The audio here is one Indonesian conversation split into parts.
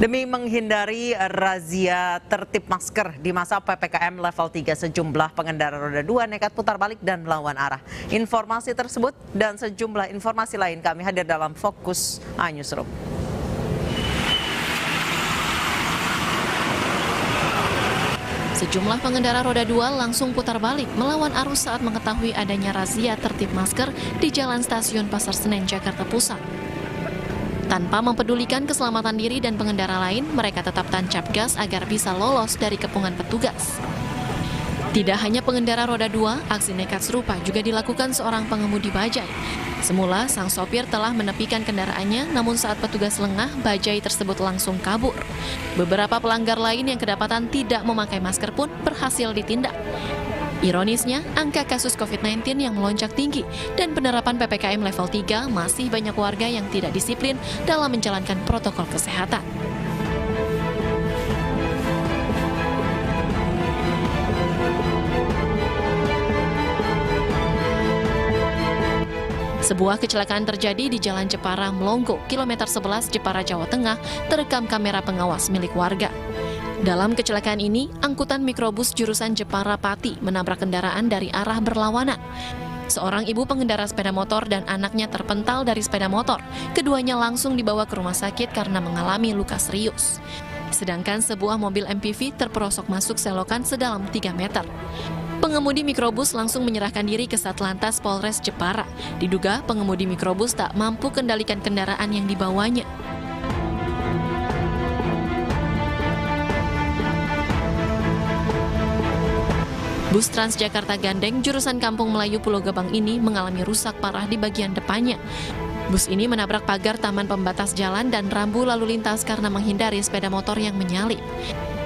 Demi menghindari razia tertib masker di masa PPKM level 3, sejumlah pengendara roda 2 nekat putar balik dan melawan arah. Informasi tersebut dan sejumlah informasi lain kami hadir dalam Fokus Newsroom. Sejumlah pengendara roda 2 langsung putar balik melawan arus saat mengetahui adanya razia tertib masker di Jalan Stasiun Pasar Senen, Jakarta Pusat. Tanpa mempedulikan keselamatan diri dan pengendara lain, mereka tetap tancap gas agar bisa lolos dari kepungan petugas. Tidak hanya pengendara roda 2, aksi nekat serupa juga dilakukan seorang pengemudi bajai. Semula, sang sopir telah menepikan kendaraannya, namun saat petugas lengah, bajai tersebut langsung kabur. Beberapa pelanggar lain yang kedapatan tidak memakai masker pun berhasil ditindak. Ironisnya, angka kasus COVID-19 yang melonjak tinggi dan penerapan PPKM level 3 masih banyak warga yang tidak disiplin dalam menjalankan protokol kesehatan. Sebuah kecelakaan terjadi di Jalan Jepara Melonggo, kilometer 11 Jepara, Jawa Tengah, terekam kamera pengawas milik warga. Dalam kecelakaan ini, angkutan mikrobus jurusan Jepara Pati menabrak kendaraan dari arah berlawanan. Seorang ibu pengendara sepeda motor dan anaknya terpental dari sepeda motor. Keduanya langsung dibawa ke rumah sakit karena mengalami luka serius. Sedangkan sebuah mobil MPV terperosok masuk selokan sedalam 3 meter. Pengemudi mikrobus langsung menyerahkan diri ke Satlantas Polres Jepara. Diduga pengemudi mikrobus tak mampu kendalikan kendaraan yang dibawanya. Bus Transjakarta Gandeng jurusan Kampung Melayu Pulau Gebang ini mengalami rusak parah di bagian depannya. Bus ini menabrak pagar taman pembatas jalan dan rambu lalu lintas karena menghindari sepeda motor yang menyalip.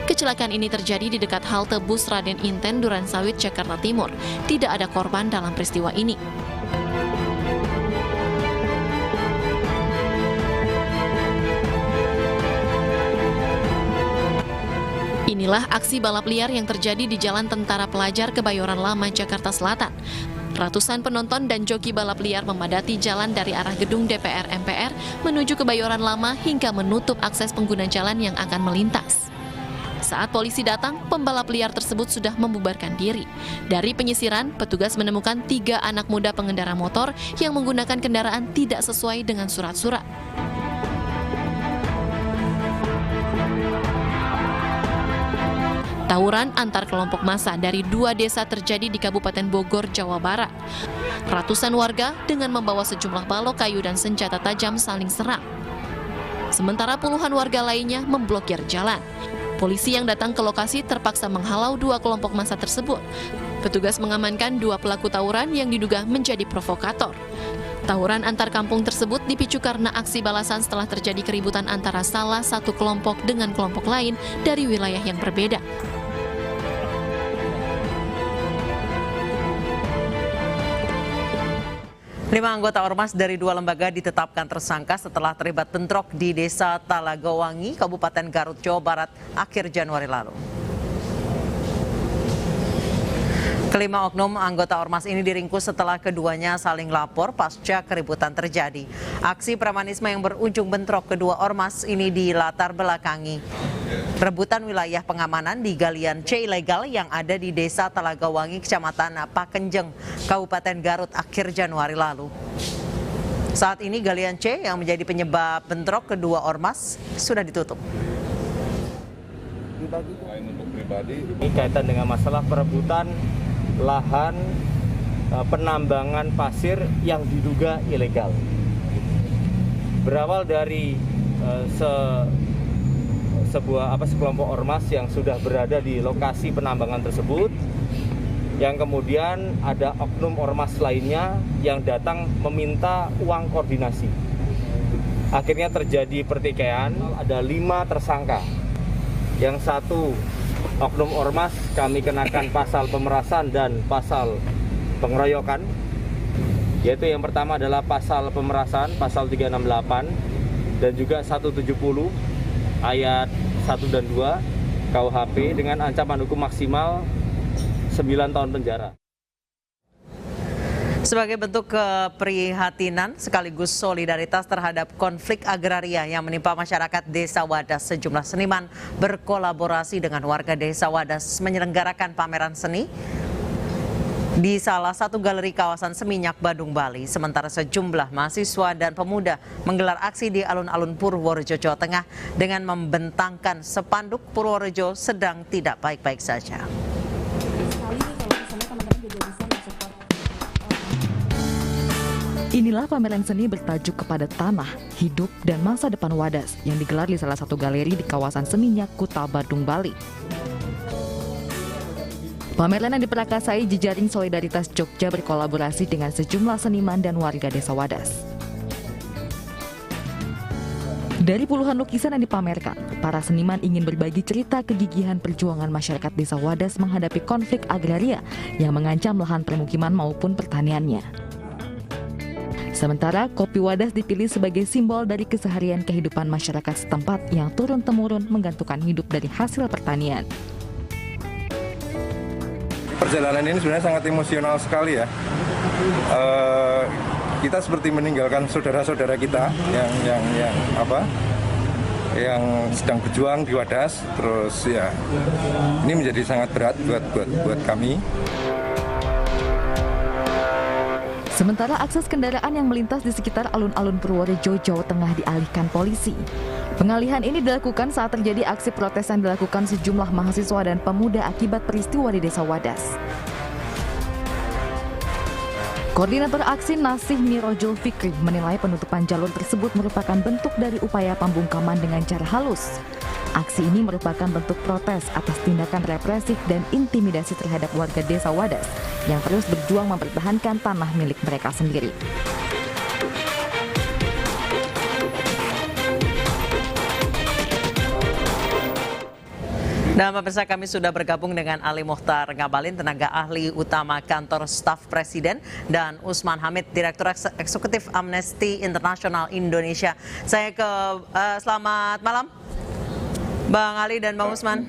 Kecelakaan ini terjadi di dekat halte bus Raden Inten, Duransawit, Jakarta Timur. Tidak ada korban dalam peristiwa ini. Inilah aksi balap liar yang terjadi di Jalan Tentara Pelajar Kebayoran Lama, Jakarta Selatan. Ratusan penonton dan joki balap liar memadati jalan dari arah gedung DPR MPR menuju Kebayoran Lama hingga menutup akses pengguna jalan yang akan melintas. Saat polisi datang, pembalap liar tersebut sudah membubarkan diri. Dari penyisiran, petugas menemukan 3 anak muda pengendara motor yang menggunakan kendaraan tidak sesuai dengan surat-surat. Tawuran antar kelompok massa dari 2 desa terjadi di Kabupaten Bogor, Jawa Barat. Ratusan warga dengan membawa sejumlah balok kayu dan senjata tajam saling serang. Sementara puluhan warga lainnya memblokir jalan. Polisi yang datang ke lokasi terpaksa menghalau 2 kelompok massa tersebut. Petugas mengamankan 2 pelaku tawuran yang diduga menjadi provokator. Tawuran antar kampung tersebut dipicu karena aksi balasan setelah terjadi keributan antara salah satu kelompok dengan kelompok lain dari wilayah yang berbeda. Lima anggota ormas dari 2 lembaga ditetapkan tersangka setelah terlibat bentrok di Desa Talagawangi, Kabupaten Garut, Jawa Barat, akhir Januari lalu. Kelima oknum anggota ormas ini diringkus setelah keduanya saling lapor pasca keributan terjadi. Aksi premanisme yang berujung bentrok kedua ormas ini dilatar belakangi rebutan wilayah pengamanan di galian C ilegal yang ada di Desa Talagawangi, Kecamatan Pakenjeng, Kabupaten Garut akhir Januari lalu. Saat ini galian C yang menjadi penyebab bentrok kedua ormas sudah ditutup. Ini kaitan dengan masalah perebutan lahan penambangan pasir yang diduga ilegal. Berawal dari sekelompok ormas yang sudah berada di lokasi penambangan tersebut, yang kemudian ada oknum ormas lainnya yang datang meminta uang koordinasi. Akhirnya terjadi pertikaian, ada 5 tersangka. Yang satu oknum ormas kami kenakan pasal pemerasan dan pasal pengeroyokan, yaitu yang pertama adalah pasal pemerasan, pasal 368 dan juga 170 ayat 1 dan 2 KUHP dengan ancaman hukum maksimal 9 tahun penjara. Sebagai bentuk keprihatinan sekaligus solidaritas terhadap konflik agraria yang menimpa masyarakat Desa Wadas, sejumlah seniman berkolaborasi dengan warga Desa Wadas menyelenggarakan pameran seni di salah satu galeri kawasan Seminyak, Badung, Bali. Sementara sejumlah mahasiswa dan pemuda menggelar aksi di alun-alun Purworejo, Jawa Tengah dengan membentangkan spanduk Purworejo sedang tidak baik-baik saja. Inilah pameran seni bertajuk Kepada Tanah, Hidup, dan Masa Depan Wadas yang digelar di salah satu galeri di kawasan Seminyak, Kuta, Badung, Bali. Pameran yang diperakasai jejaring Solidaritas Jogja berkolaborasi dengan sejumlah seniman dan warga Desa Wadas. Dari puluhan lukisan yang dipamerkan, para seniman ingin berbagi cerita kegigihan perjuangan masyarakat Desa Wadas menghadapi konflik agraria yang mengancam lahan permukiman maupun pertaniannya. Sementara kopi Wadas dipilih sebagai simbol dari keseharian kehidupan masyarakat setempat yang turun-temurun menggantungkan hidup dari hasil pertanian. Perjalanan ini sebenarnya sangat emosional sekali ya. Kita seperti meninggalkan saudara-saudara kita yang sedang berjuang di Wadas. Terus ya, ini menjadi sangat berat buat kami. Sementara akses kendaraan yang melintas di sekitar alun-alun Purworejo, Jawa Tengah dialihkan polisi. Pengalihan ini dilakukan saat terjadi aksi protes yang dilakukan sejumlah mahasiswa dan pemuda akibat peristiwa di Desa Wadas. Koordinator aksi Nasih Mirojul Fikri menilai penutupan jalur tersebut merupakan bentuk dari upaya pembungkaman dengan cara halus. Aksi ini merupakan bentuk protes atas tindakan represif dan intimidasi terhadap warga Desa Wadas yang terus berjuang mempertahankan tanah milik mereka sendiri. Dan pemirsa, kami sudah bergabung dengan Ali Mukhtar Ngabalin, tenaga ahli utama kantor staf Presiden, dan Usman Hamid, Direktur Eksekutif Amnesty International Indonesia. Saya ke selamat malam, Bang Ali dan Bang Usman.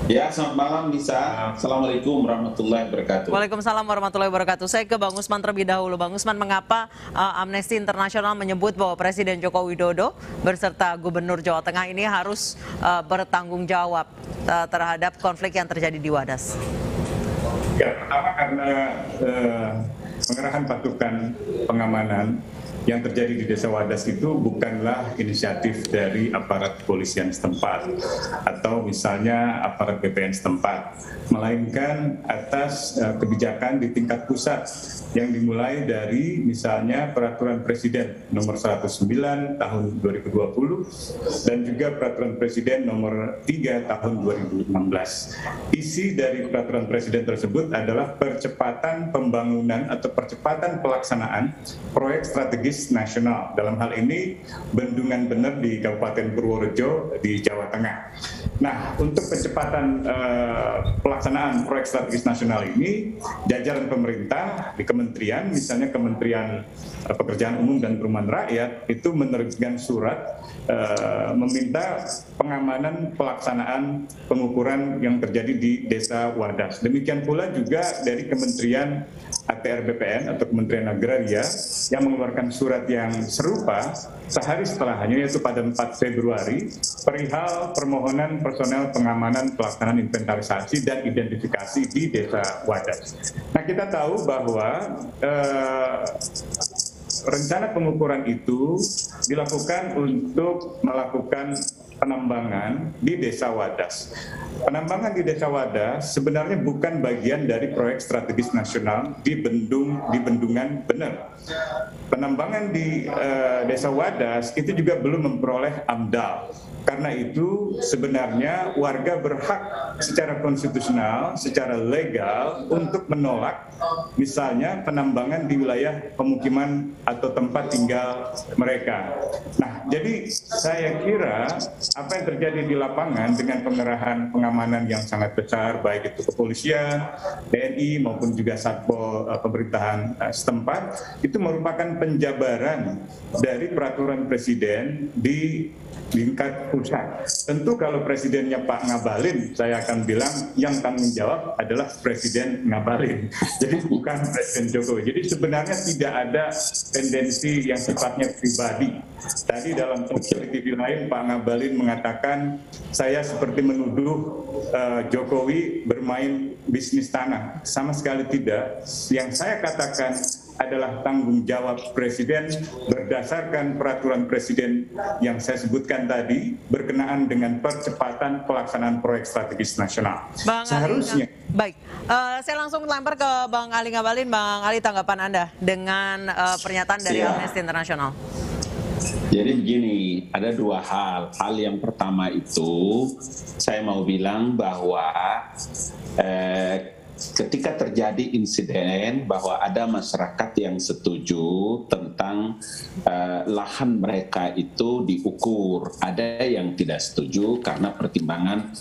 Ya, selamat malam Nisa. Assalamualaikum warahmatullahi wabarakatuh. Waalaikumsalam warahmatullahi wabarakatuh. Saya ke Bang Usman terlebih dahulu. Bang Usman, mengapa Amnesty International menyebut bahwa Presiden Joko Widodo beserta Gubernur Jawa Tengah ini harus bertanggung jawab terhadap konflik yang terjadi di Wadas? Ya, pertama karena pengerahan pasukan pengamanan yang terjadi di Desa Wadas itu bukanlah inisiatif dari aparat kepolisian setempat atau misalnya aparat BPN setempat, melainkan atas kebijakan di tingkat pusat yang dimulai dari misalnya Peraturan Presiden nomor 109 tahun 2020 dan juga Peraturan Presiden nomor 3 tahun 2016. Isi dari Peraturan Presiden tersebut adalah percepatan pembangunan atau percepatan pelaksanaan proyek strategis nasional. Dalam hal ini Bendungan Bener di Kabupaten Purworejo di Jawa Tengah. Nah, untuk percepatan pelaksanaan proyek strategis nasional ini, jajaran pemerintah di kementerian, misalnya Kementerian Pekerjaan Umum dan Perumahan Rakyat, itu menerbitkan surat meminta pengamanan pelaksanaan pengukuran yang terjadi di Desa Wadas. Demikian pula juga dari Kementerian ATR BPN atau Kementerian Agraria yang mengeluarkan surat yang serupa sehari setelahnya, yaitu pada 4 Februari, perihal permohonan personel pengamanan pelaksanaan inventarisasi dan identifikasi di Desa Wadas. Nah, kita tahu bahwa rencana pengukuran itu dilakukan untuk melakukan penambangan di Desa Wadas. Penambangan di Desa Wadas sebenarnya bukan bagian dari proyek strategis nasional di Bendungan Bener. Penambangan di Desa Wadas itu juga belum memperoleh AMDAL. Karena itu sebenarnya warga berhak secara konstitusional, secara legal untuk menolak misalnya penambangan di wilayah pemukiman atau tempat tinggal mereka. Nah, jadi saya kira apa yang terjadi di lapangan dengan pengerahan pengamanan yang sangat besar, baik itu kepolisian, TNI maupun juga Satpol pemerintahan setempat, itu merupakan penjabaran dari peraturan presiden di tingkat pusat. Tentu kalau presidennya Pak Ngabalin, saya akan bilang yang tanggung jawab adalah Presiden Ngabalin. Jadi bukan Presiden Jokowi. Jadi sebenarnya tidak ada tendensi yang sifatnya pribadi. Tadi dalam TV lain Pak Ngabalin mengatakan saya seperti menuduh Jokowi bermain bisnis tanah. Sama sekali tidak. Yang saya katakan adalah tanggung jawab Presiden berdasarkan peraturan Presiden yang saya sebutkan tadi berkenaan dengan percepatan pelaksanaan proyek strategis nasional. Seharusnya. Baik, saya langsung lempar ke Bang Ali Ngabalin. Bang Ali, tanggapan Anda dengan pernyataan dari Amnesty International. Jadi begini, ada dua hal. Hal yang pertama itu, saya mau bilang bahwa ketika terjadi insiden bahwa ada masyarakat yang setuju tentang lahan mereka itu diukur, ada yang tidak setuju karena pertimbangan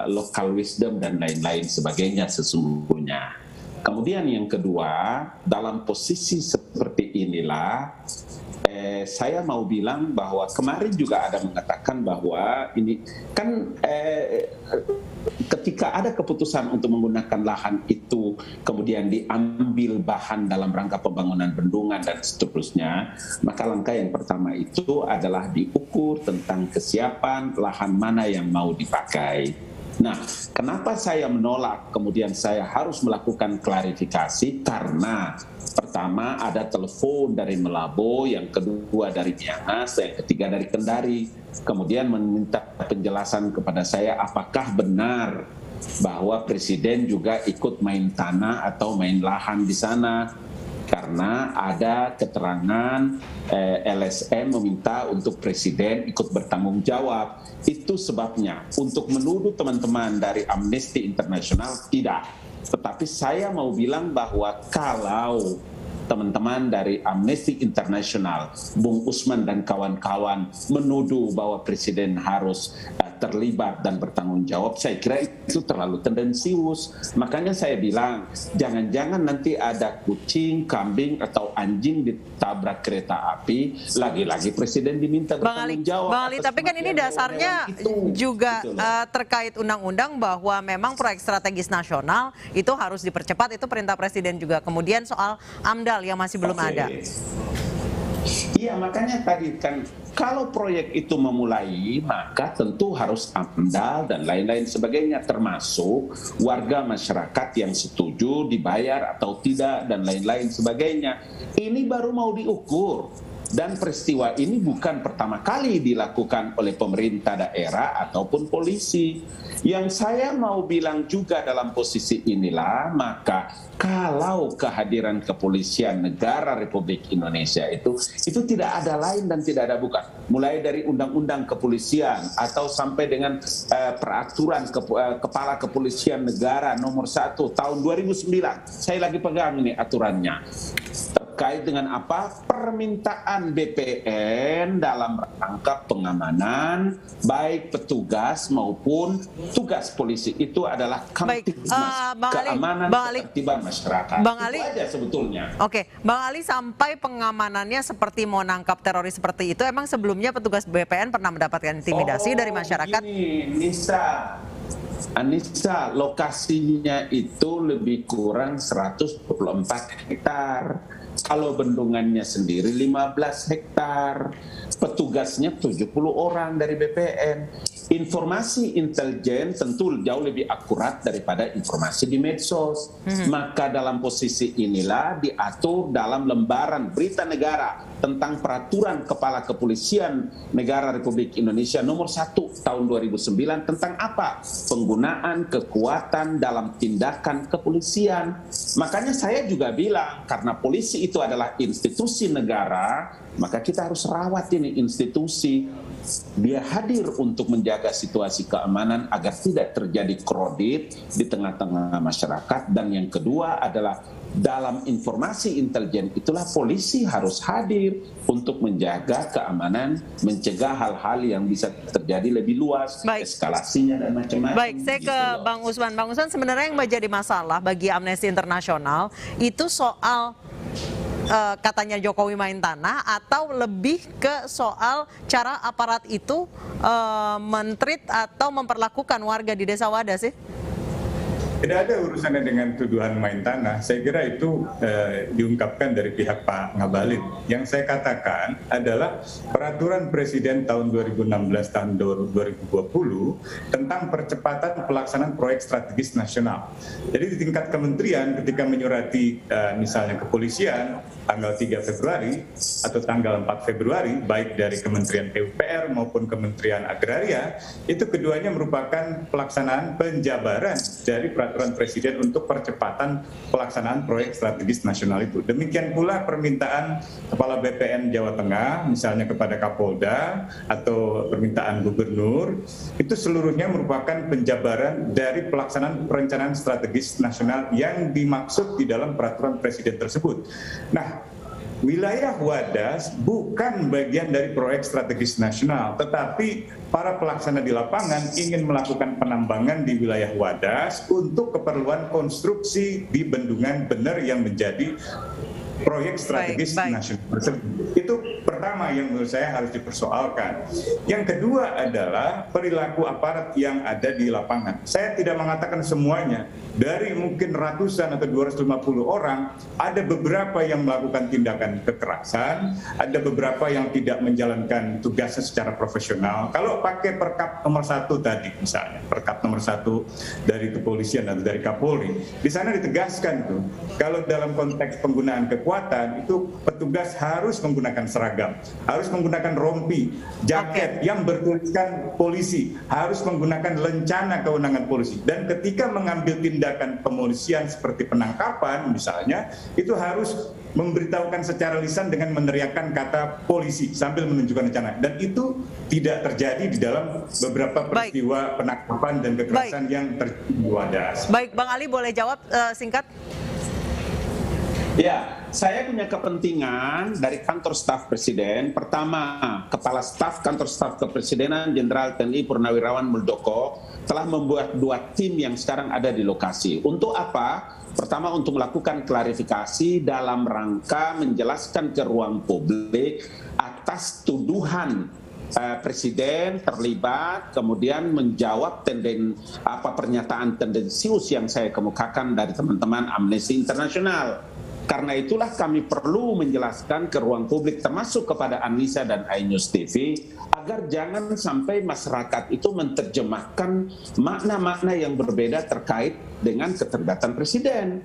local wisdom dan lain-lain sebagainya sesungguhnya. Kemudian yang kedua, dalam posisi seperti inilah saya mau bilang bahwa kemarin juga ada mengatakan bahwa ini kan ketika ada keputusan untuk menggunakan lahan itu kemudian diambil bahan dalam rangka pembangunan bendungan dan seterusnya, maka langkah yang pertama itu adalah diukur tentang kesiapan lahan mana yang mau dipakai. Nah, kenapa saya menolak kemudian saya harus melakukan klarifikasi? Karena pertama ada telepon dari Melabo, yang kedua dari Miangas, yang ketiga dari Kendari. Kemudian meminta penjelasan kepada saya apakah benar bahwa Presiden juga ikut main tanah atau main lahan di sana. Karena ada keterangan LSM meminta untuk Presiden ikut bertanggung jawab. Itu sebabnya untuk menuduh teman-teman dari Amnesty International tidak. Tetapi saya mau bilang bahwa kalau teman-teman dari Amnesty International, Bung Usman dan kawan-kawan menuduh bahwa Presiden harus terlibat dan bertanggung jawab, saya kira itu terlalu tendensius. Makanya saya bilang, jangan-jangan nanti ada kucing, kambing, atau anjing ditabrak kereta api, lagi-lagi Presiden diminta bertanggung jawab. Bang Ali, tapi kan ini dasarnya juga terkait undang-undang bahwa memang proyek strategis nasional itu harus dipercepat, itu perintah Presiden juga. Kemudian soal AMDAL yang masih belum ada. Iya, makanya tadi kan kalau proyek itu memulai, maka tentu harus AMDAL dan lain-lain sebagainya, termasuk warga masyarakat yang setuju dibayar atau tidak dan lain-lain sebagainya. Ini baru mau diukur. Dan peristiwa ini bukan pertama kali dilakukan oleh pemerintah daerah ataupun polisi. Yang saya mau bilang juga dalam posisi inilah, maka kalau kehadiran kepolisian negara Republik Indonesia itu tidak ada lain dan tidak ada bukan. Mulai dari undang-undang kepolisian atau sampai dengan peraturan Kepala Kepolisian Negara nomor 1 tahun 2009. Saya lagi pegang ini aturannya. Terkait dengan apa? Permintaan BPN dalam rangka pengamanan, baik petugas maupun tugas polisi itu adalah kamtibmas, keamanan ketertiban masyarakat. Bang Ali, itu aja sebetulnya. Oke, Bang Ali, sampai pengamanannya seperti mau nangkap teroris seperti itu, emang sebelumnya petugas BPN pernah mendapatkan intimidasi dari masyarakat? Begini, Anissa, lokasinya itu lebih kurang 124 hektar. Kalau bendungannya sendiri 15 hektar, petugasnya 70 orang dari BPN. Informasi intelijen tentu jauh lebih akurat daripada informasi di medsos. Maka dalam posisi inilah diatur dalam lembaran berita negara tentang peraturan Kepala Kepolisian Negara Republik Indonesia nomor 1 tahun 2009 tentang apa? Penggunaan kekuatan dalam tindakan kepolisian. Makanya saya juga bilang, karena polisi itu adalah institusi negara, maka kita harus rawat ini institusi. Dia hadir untuk menjaga situasi keamanan agar tidak terjadi kredit di tengah-tengah masyarakat. Dan yang kedua adalah dalam informasi intelijen itulah polisi harus hadir untuk menjaga keamanan, mencegah hal-hal yang bisa terjadi lebih luas, eskalasinya dan macam-macam. Baik, saya ke Bang Usman. Bang Usman, sebenarnya yang menjadi masalah bagi Amnesty International itu soal katanya Jokowi main tanah, atau lebih ke soal cara aparat itu men-treat atau memperlakukan warga di Desa Wadas sih? Tidak ada urusannya dengan tuduhan main tanah. Saya kira itu diungkapkan dari pihak Pak Ngabalin. Yang saya katakan adalah peraturan Presiden tahun 2016 tahun 2020 tentang percepatan pelaksanaan proyek strategis nasional. Jadi di tingkat kementerian ketika menyurati misalnya kepolisian tanggal 3 Februari atau tanggal 4 Februari, baik dari Kementerian PUPR maupun Kementerian Agraria, itu keduanya merupakan pelaksanaan penjabaran dari peraturan Presiden untuk percepatan pelaksanaan proyek strategis nasional itu. Demikian pula permintaan Kepala BPN Jawa Tengah, misalnya kepada Kapolda atau permintaan Gubernur, itu seluruhnya merupakan penjabaran dari pelaksanaan perencanaan strategis nasional yang dimaksud di dalam peraturan Presiden tersebut. Nah, wilayah Wadas bukan bagian dari proyek strategis nasional, tetapi para pelaksana di lapangan ingin melakukan penambangan di wilayah Wadas untuk keperluan konstruksi di bendungan bener yang menjadi proyek strategis nasional. Itu pertama yang menurut saya harus dipersoalkan. Yang kedua adalah perilaku aparat yang ada di lapangan. Saya tidak mengatakan semuanya. Dari mungkin ratusan atau 250 orang, ada beberapa yang melakukan tindakan kekerasan, ada beberapa yang tidak menjalankan tugasnya secara profesional. Kalau pakai Perkap nomor 1 tadi misalnya, Perkap nomor 1 dari kepolisian atau dari Kapolri, di sana ditegaskan tuh, kalau dalam konteks penggunaan kekuatan itu petugas harus menggunakan seragam, harus menggunakan rompi, jaket yang bertuliskan polisi, harus menggunakan lencana kewenangan polisi. Dan ketika mengambil tindakan pemolisian seperti penangkapan misalnya, itu harus memberitahukan secara lisan dengan meneriakkan kata polisi sambil menunjukkan rencana. Dan itu tidak terjadi di dalam beberapa peristiwa penangkapan dan kekerasan yang terjadi di Wadas. Baik, Bang Ali boleh jawab singkat? Ya, saya punya kepentingan dari kantor staf Presiden. Pertama, Kepala Staf Kantor Staf Kepresidenan Jenderal TNI Purnawirawan Muldoko telah membuat 2 tim yang sekarang ada di lokasi. Untuk apa? Pertama, untuk melakukan klarifikasi dalam rangka menjelaskan ke ruang publik atas tuduhan Presiden terlibat, kemudian menjawab pernyataan tendensius yang saya kemukakan dari teman-teman Amnesty International. Karena itulah kami perlu menjelaskan ke ruang publik, termasuk kepada Anissa dan iNews TV, agar jangan sampai masyarakat itu menerjemahkan makna-makna yang berbeda terkait dengan keterlibatan Presiden.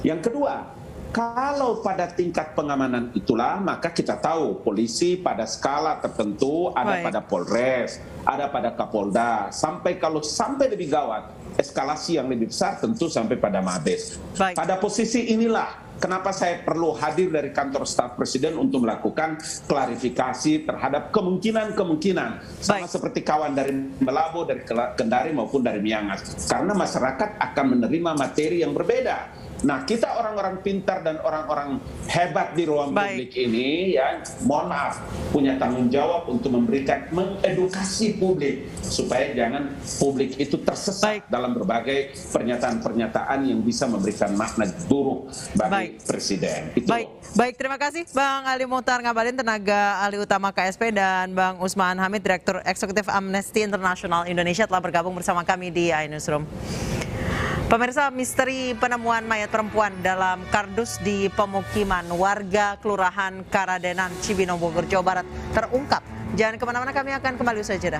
Yang kedua, kalau pada tingkat pengamanan itulah, maka kita tahu polisi pada skala tertentu ada pada Polres, ada pada Kapolda, kalau sampai lebih gawat, eskalasi yang lebih besar tentu sampai pada Mabes. Pada posisi inilah kenapa saya perlu hadir dari kantor staf Presiden untuk melakukan klarifikasi terhadap kemungkinan-kemungkinan, sama seperti kawan dari Melabo, dari Kendari maupun dari Miangas. Karena masyarakat akan menerima materi yang berbeda. Nah, kita orang-orang pintar dan orang-orang hebat di ruang publik ini, ya, mohon maaf, punya tanggung jawab untuk mengedukasi publik supaya jangan publik itu tersesat dalam berbagai pernyataan-pernyataan yang bisa memberikan makna buruk bagi Presiden. Itu. Baik, terima kasih Bang Ali Muhtar Ngabalin, tenaga ahli utama KSP, dan Bang Usman Hamid, Direktur Eksekutif Amnesty International Indonesia, telah bergabung bersama kami di iNewsroom. Pemirsa, misteri penemuan mayat perempuan dalam kardus di pemukiman warga Kelurahan Karadenan, Cibinong, Bogor, Jawa Barat terungkap. Jangan kemana-mana, kami akan kembali usai jeda.